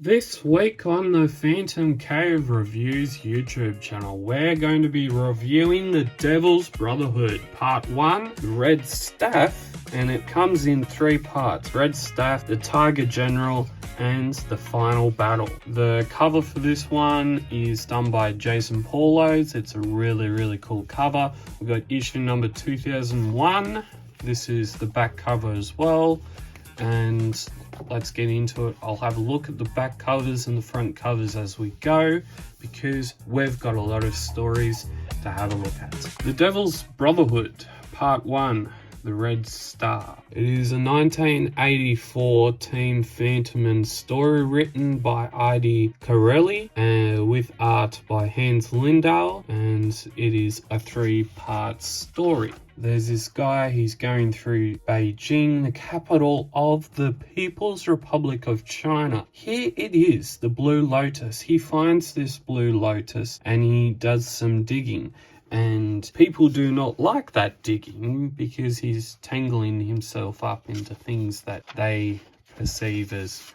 This week on the Phantom Cave Reviews YouTube channel, we're going to be reviewing the Devil's Brotherhood Part 1, Red Staff, and it comes in 3 parts: Red Staff, the Tiger General, and the final battle. The cover for this one is done by Jason Paulos. It's a really cool cover. We've got issue number 2001. This is the back cover as well, and let's get into it. I'll have a look at the back covers and the front covers as we go, because we've got a lot of stories to have a look at. The Devil's Brotherhood Part 1, The Red Star. It is a 1984 Team Phantom story written by I.D. Corelli with art by Hans Lindahl, and it is a 3-part story. There's this guy, he's going through Beijing, the capital of the People's Republic of China. Here it is, the Blue Lotus. He finds this Blue Lotus and he does some digging. And people do not like that digging because he's tangling himself up into things that they perceive as,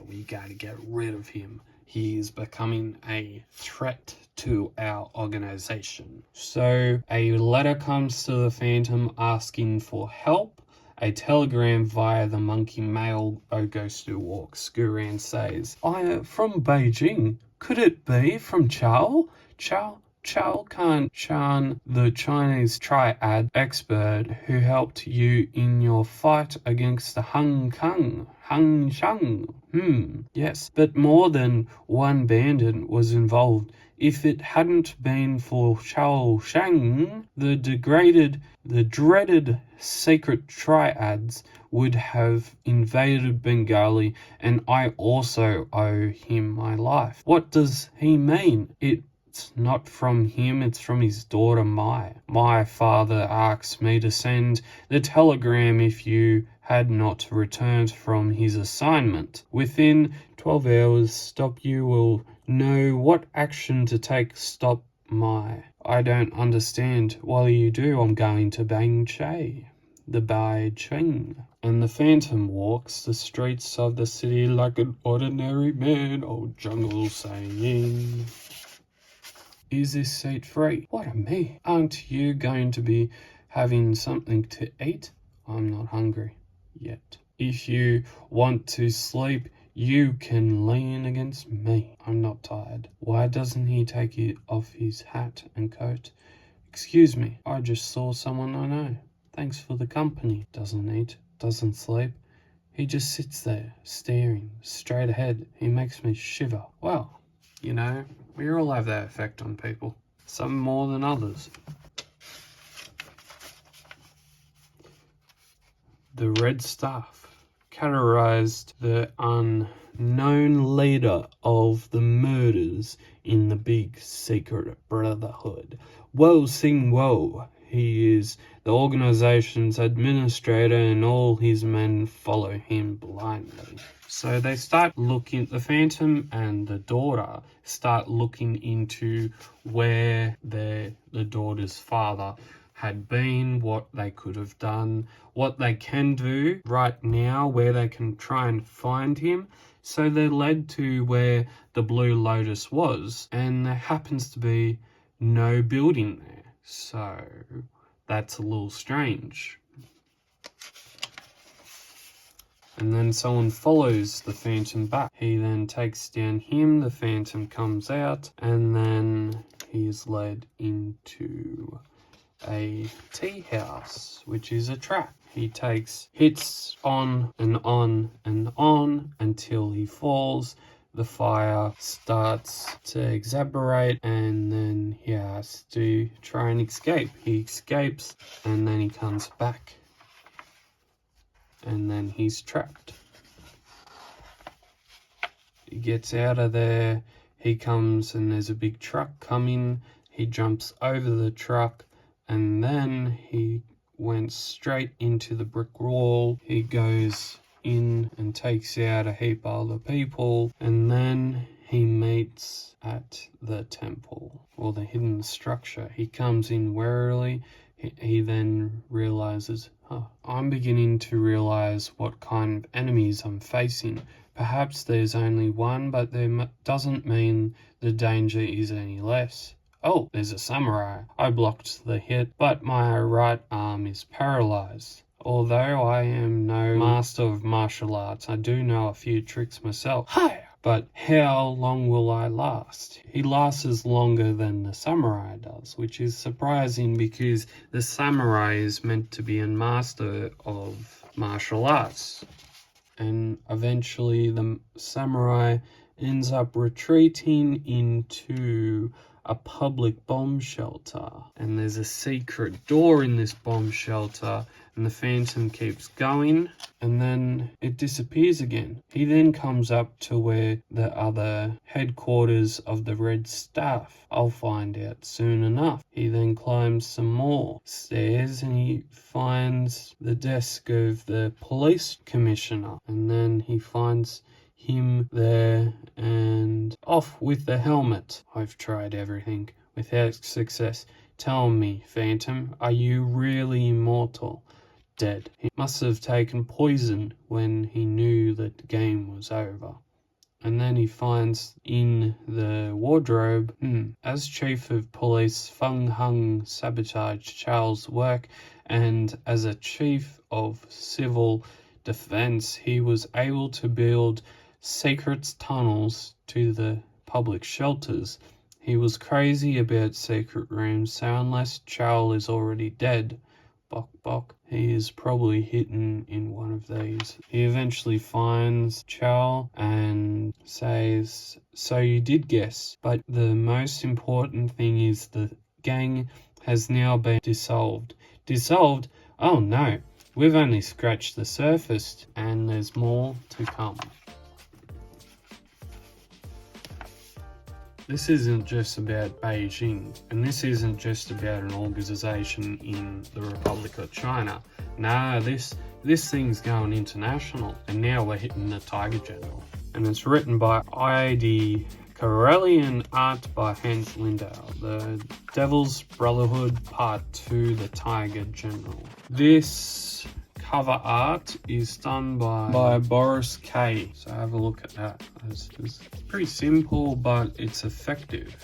we gotta get rid of him. He is becoming a threat to our organization. So a letter comes to the Phantom asking for help. A telegram via the monkey mail goes to Walk Skuran says, I am from Beijing. Could it be from Chao? Chao Khan, the Chinese triad expert who helped you in your fight against the Hang Shang. Yes, but more than one bandit was involved. If it hadn't been for Chao Shang, the dreaded sacred triads would have invaded Bengali, and I also owe him my life. What does he mean? It's not from him, it's from his daughter Mai. My father asks me to send the telegram if you had not returned from his assignment. Within 12 hours, you will know what action to take. Stop Mai. I don't understand. While you do, I'm going to Beijing. And the Phantom walks the streets of the city like an ordinary man, old jungle saying, is this seat free? What a me. Aren't you going to be having something to eat? I'm not hungry yet. If you want to sleep, you can lean against me. I'm not tired. Why doesn't he take off his hat and coat? Excuse me, I just saw someone I know. Thanks for the company. Doesn't eat, doesn't sleep. He just sits there, staring straight ahead. He makes me shiver. Well, you know, we all have that effect on people, some more than others. The Red Staff categorized the unknown leader of the murders in the big secret Brotherhood. Wo Sing Wo. He is the organization's administrator, and all his men follow him blindly. So they start looking, the Phantom and the daughter start looking into where the daughter's father had been, what they could have done, what they can do right now, where they can try and find him. So they're led to where the Blue Lotus was, and there happens to be no building there. So that's a little strange. And then someone follows the Phantom back. He then takes down him, the Phantom comes out, and then he is led into a tea house, which is a trap. He hits on and on and on until he falls. The fire starts to exacerbate, and then he has to try and escape. He escapes, and then he comes back. And then he's trapped. He gets out of there, he comes and there's a big truck coming, he jumps over the truck, and then he went straight into the brick wall. He goes in and takes out a heap of other people, and then he meets at the temple, or the hidden structure. He comes in warily. He then realizes, I'm beginning to realize what kind of enemies I'm facing. Perhaps there's only one, but there doesn't mean the danger is any less. Oh, there's a samurai. I blocked the hit, but my right arm is paralyzed. Although I am no master of martial arts, I do know a few tricks myself. Hi! But how long will I last? He lasts longer than the samurai does, which is surprising because the samurai is meant to be a master of martial arts. And eventually the samurai ends up retreating into a public bomb shelter. And there's a secret door in this bomb shelter, and the Phantom keeps going, and then it disappears again. He then comes up to where the other headquarters of the Red Staff. I'll find out soon enough. He then climbs some more stairs and he finds the desk of the police commissioner, and then he finds him there and off with the helmet. I've tried everything without success. Tell me, Phantom, are you really immortal? Dead. He must have taken poison when he knew that the game was over. And then he finds in the wardrobe, as chief of police, Feng Hung sabotaged Charles' work, and as a chief of civil defense, he was able to build secret tunnels to the public shelters. He was crazy about secret rooms, so unless Charles is already dead, Bok Bok, he is probably hidden in one of these. He eventually finds Chow and says, so you did guess, but the most important thing is the gang has now been dissolved. Dissolved? Oh no, we've only scratched the surface and there's more to come. This isn't just about Beijing, and this isn't just about an organization in the Republic of China. No, this thing's going international, and now we're hitting the Tiger General. And it's written by I.D. Corelli and art by Hans Lindau. The Devil's Brotherhood Part 2, The Tiger General. This cover art is done by Boris K. So have a look at that. It's pretty simple, but it's effective.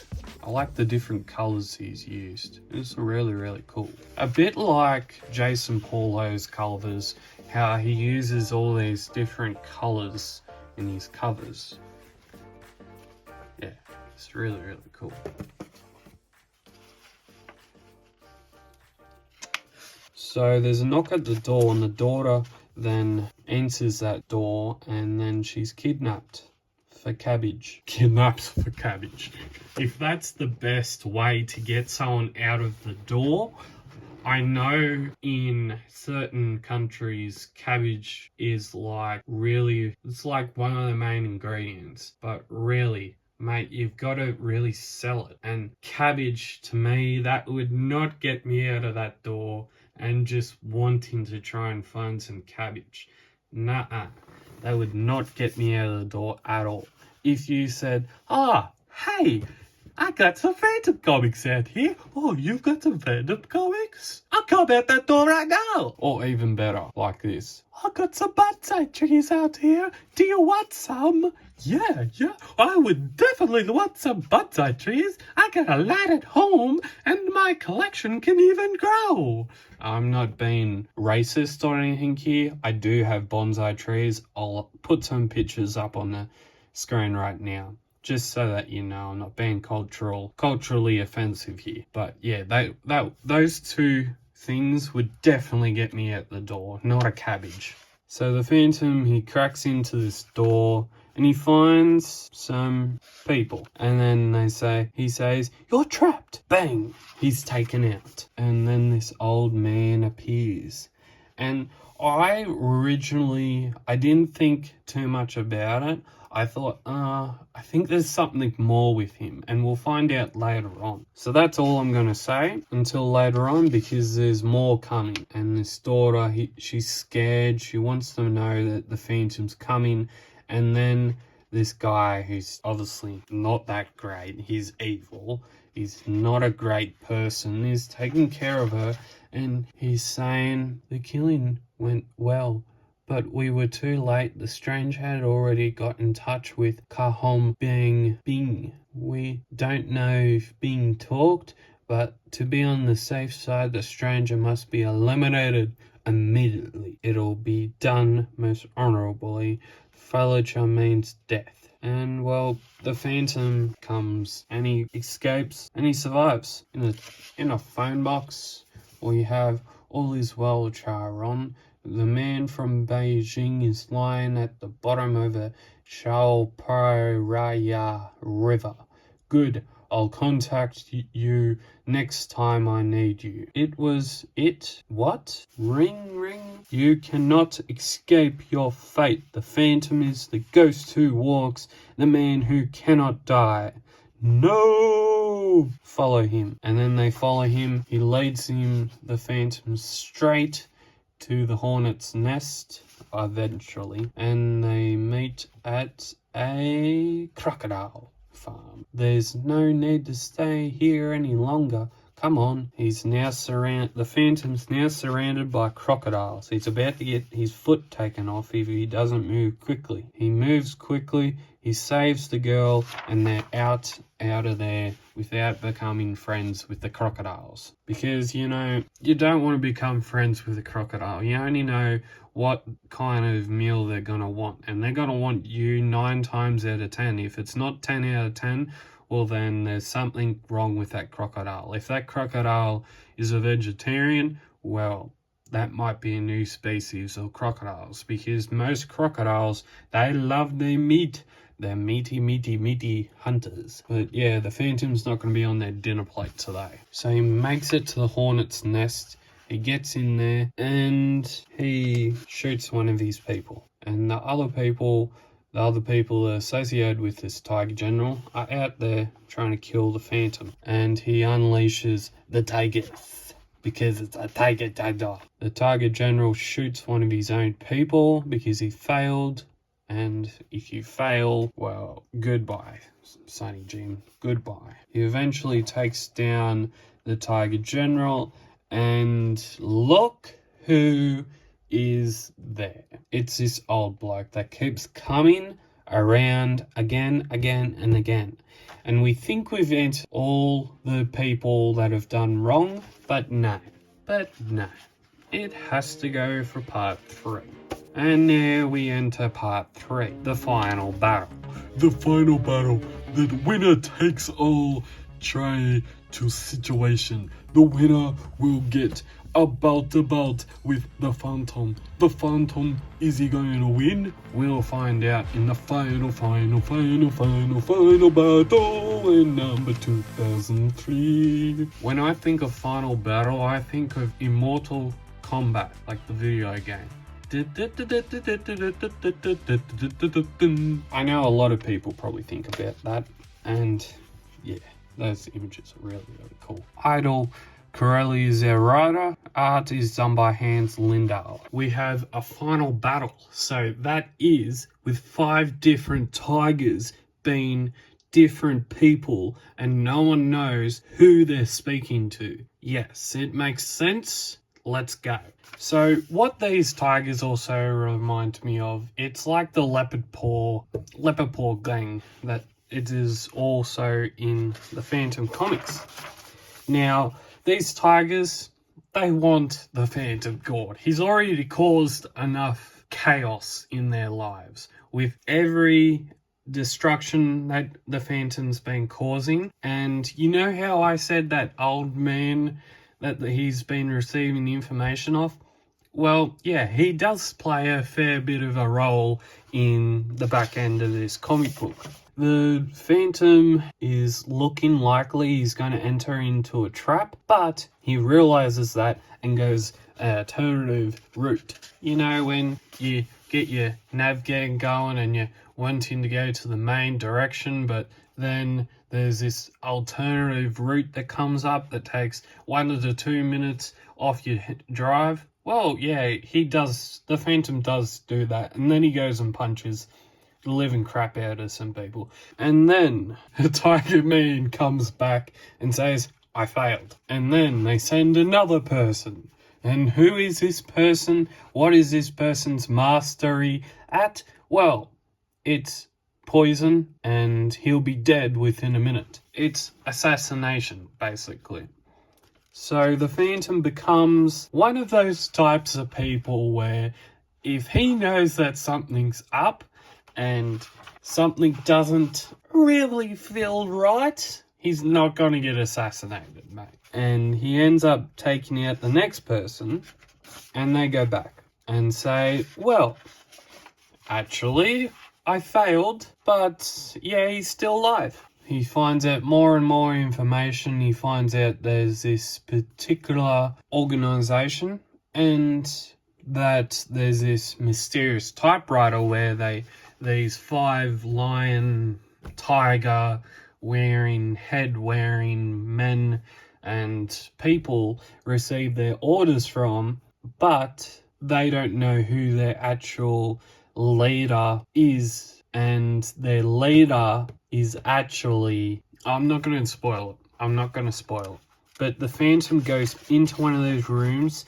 I like the different colors he's used. It's really, really cool. A bit like Jason Paulo's covers, how he uses all these different colors in his covers. Yeah, it's really, really cool. So there's a knock at the door, and the daughter then enters that door, and then she's kidnapped for cabbage. Kidnapped for cabbage. If that's the best way to get someone out of the door, I know in certain countries cabbage is like really, it's like one of the main ingredients, but really, mate, you've got to really sell it. And cabbage, to me, that would not get me out of that door and just wanting to try and find some cabbage. Nuh-uh. That would not get me out of the door at all. If you said, hey, I got some Phantom comics out here. Oh, you've got some Phantom comics? I'll come out that door right now. Or even better, like this. I got some bonsai trees out here. Do you want some? Yeah, I would definitely want some bonsai trees. I got a lot at home, and my collection can even grow. I'm not being racist or anything here. I do have bonsai trees. I'll put some pictures up on the screen right now, just so that you know I'm not being culturally offensive here. But yeah, those two things would definitely get me at the door, not a cabbage. So the Phantom, he cracks into this door and he finds some people, and then he says, you're trapped. Bang, he's taken out. And then this old man appears, and I didn't think too much about it. I thought, I think there's something more with him, and we'll find out later on. So that's all I'm going to say until later on, because there's more coming. And this daughter, she's scared. She wants to know that the Phantom's coming. And then this guy, who's obviously not that great, he's evil, he's not a great person, is taking care of her, and he's saying the killing went well, but we were too late. The stranger had already got in touch with Kahom Bing. We don't know if Bing talked, but to be on the safe side, the stranger must be eliminated immediately. It'll be done most honorably. Failure means death. And well, the Phantom comes and he escapes and he survives. In a phone box, we have all is well Charon. The man from Beijing is lying at the bottom of the Raya River. Good. I'll contact you next time I need you. It was it? What? Ring? You cannot escape your fate. The Phantom is the ghost who walks, the man who cannot die. No! Follow him. And then they follow him. He leads the Phantom, straight to the hornet's nest, eventually. And they meet at a crocodile farm. There's no need to stay here any longer. Come on. The Phantom's now surrounded by crocodiles. He's about to get his foot taken off if he doesn't move quickly. He moves quickly, he saves the girl, and they're out of there without becoming friends with the crocodiles. Because, you don't want to become friends with a crocodile. You only know what kind of meal they're going to want. And they're going to want you 9 times out of 10. If it's not 10 out of 10, well then there's something wrong with that crocodile. If that crocodile is a vegetarian, well, that might be a new species of crocodiles. Because most crocodiles, they love their meat. They're meaty hunters. But yeah, the Phantom's not going to be on their dinner plate today. So he makes it to the hornet's nest. He gets in there and he shoots one of these people. And the other people associated with this Tiger General are out there trying to kill the Phantom. And he unleashes the Tigers, because it's a Tiger General. The Tiger General shoots one of his own people because he failed. And if you fail, well, goodbye, Sonny Jim, goodbye. He eventually takes down the Tiger General, and look who is there. It's this old bloke that keeps coming around again and again. And we think we've answered all the people that have done wrong, but no. It has to go for part 3. And now we enter part 3, the final battle. The final battle, the winner takes all try to situation. The winner will get a bout with the Phantom. The Phantom, is he going to win? We'll find out in the final battle in number 2003. When I think of final battle, I think of Immortal Kombat, like the video game. I know a lot of people probably think about that, and yeah, those images are really cool. Idol Corelli is our writer. Art is done by Hans Lindahl. We have a final battle, so that is with 5 different tigers being different people, and no one knows who they're speaking to. Yes, it makes sense. Let's go. So what these tigers also remind me of, it's like the leopard paw gang that it is also in the Phantom comics. Now, these tigers, they want the Phantom gone. He's already caused enough chaos in their lives with every destruction that the Phantom's been causing. And you know how I said that old man that he's been receiving information of? Well, yeah, he does play a fair bit of a role in the back end of this comic book. The Phantom is looking likely he's going to enter into a trap, but he realizes that and goes an alternative route. You know, when you get your nav getting going and you're wanting to go to the main direction, but then there's this alternative route that comes up that takes 1 to 2 minutes off your drive. Well, yeah, the Phantom does do that, and then he goes and punches the living crap out of some people. And then the Tiger Man comes back and says, I failed. And then they send another person And who is this person? What is this person's mastery at? Well, it's poison, and he'll be dead within a minute. It's assassination, basically. So the Phantom becomes one of those types of people where if he knows that something's up and something doesn't really feel right, he's not going to get assassinated, mate. And he ends up taking out the next person, and they go back and say, well, actually, I failed, but yeah, he's still alive. He finds out more and more information. He finds out there's this particular organization and that there's this mysterious typewriter where these 5 lion, tiger head wearing men and people receive their orders from, but they don't know who their actual leader is, and their leader is actually, I'm not going to spoil it, but the Phantom goes into one of those rooms,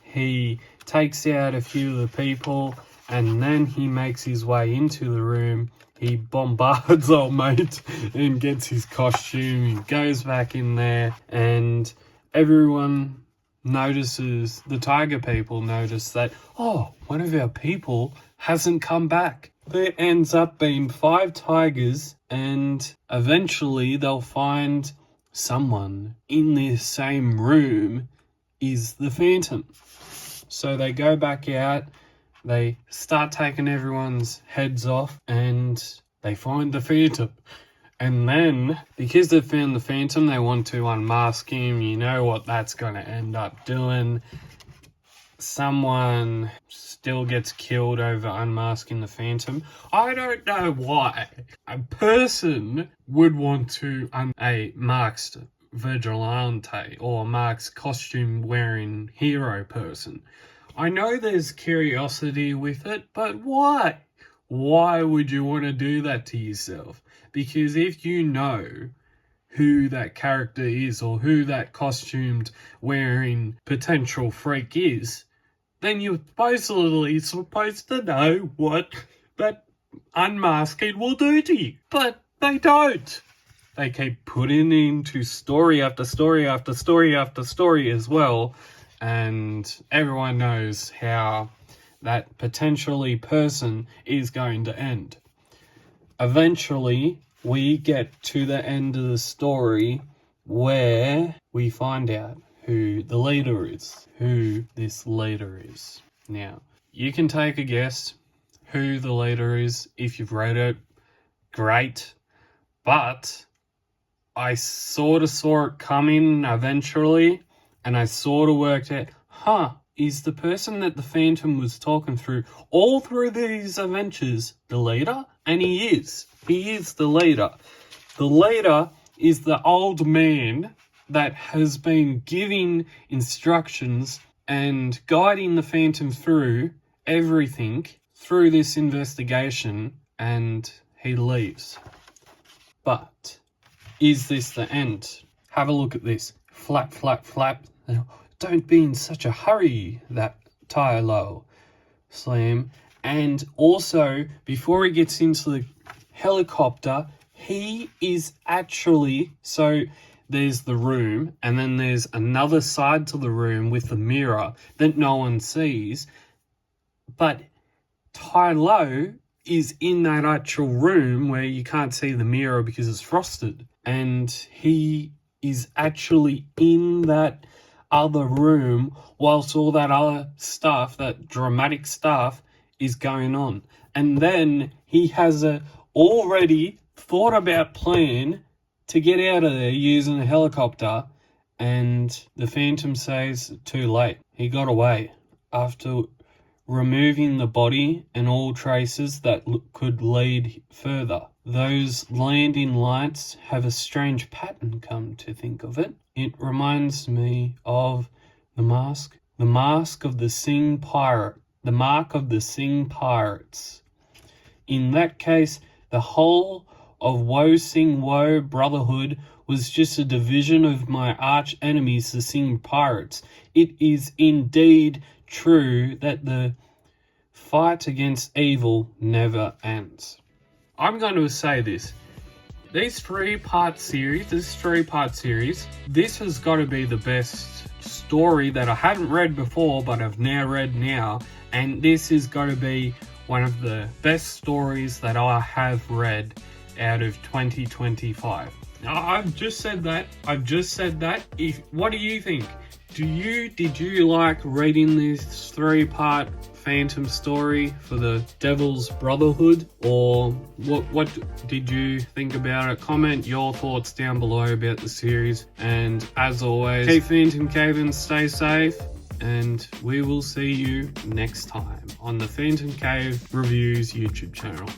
he takes out a few of the people, and then he makes his way into the room, he bombards old mate and gets his costume, he goes back in there, and everyone notices, the tiger people notice that, oh, one of our people hasn't come back. There ends up being 5 tigers, and eventually they'll find someone in the same room is the Phantom. So they go back out, they start taking everyone's heads off, and they find the Phantom. And then, because they've found the Phantom, they want to unmask him. You know what that's going to end up doing. Someone still gets killed over unmasking the Phantom. I don't know why a person would want to a masked vigilante or masked costume wearing hero person. I know there's curiosity with it, but why? Why would you want to do that to yourself? Because if you know who that character is or who that costumed wearing potential freak is, then you're supposedly supposed to know what that unmasking will do to you. But they don't. They keep putting into story after story after story after story as well, and everyone knows how that potentially person is going to end. Eventually, we get to the end of the story where we find out who the leader is, who this leader is. Now, you can take a guess who the leader is if you've read it. Great. But I sort of saw it coming eventually, and I sort of worked out, is the person that the Phantom was talking through all through these adventures the leader? And he is. He is the leader. The leader is the old man that has been giving instructions and guiding the Phantom through everything through this investigation, and he leaves. But is this the end? Have a look at this. Flap, flap, flap. Don't be in such a hurry, that tire low. Slam. And also, before he gets into the helicopter, he is actually, so there's the room, and then there's another side to the room with the mirror that no one sees. But Tai Lo is in that actual room where you can't see the mirror because it's frosted. And he is actually in that other room whilst all that other stuff, that dramatic stuff, is going on. And then he has a already thought about plan to get out of there using a helicopter, and the Phantom says too late. He got away after removing the body and all traces that could lead further. Those landing lights have a strange pattern, come to think of it. It reminds me of the mask of the Sing Pirate, the mark of the Sing Pirates. In that case, the whole of Woe Sing Woe Brotherhood was just a division of my arch enemies, the Sing Pirates. It is indeed true that the fight against evil never ends. I'm going to say this. This three-part series, this has got to be the best story that I haven't read before, but I've now read now. And this is going to be one of the best stories that I have read out of 2025. Now, I've just said that. What do you think? Did you like reading this three-part Phantom story for the Devil's Brotherhood, or what did you think about it? Comment your thoughts down below about the series, and as always, keep Phantom Caving, stay safe, and we will see you next time on the Phantom Cave Reviews YouTube channel.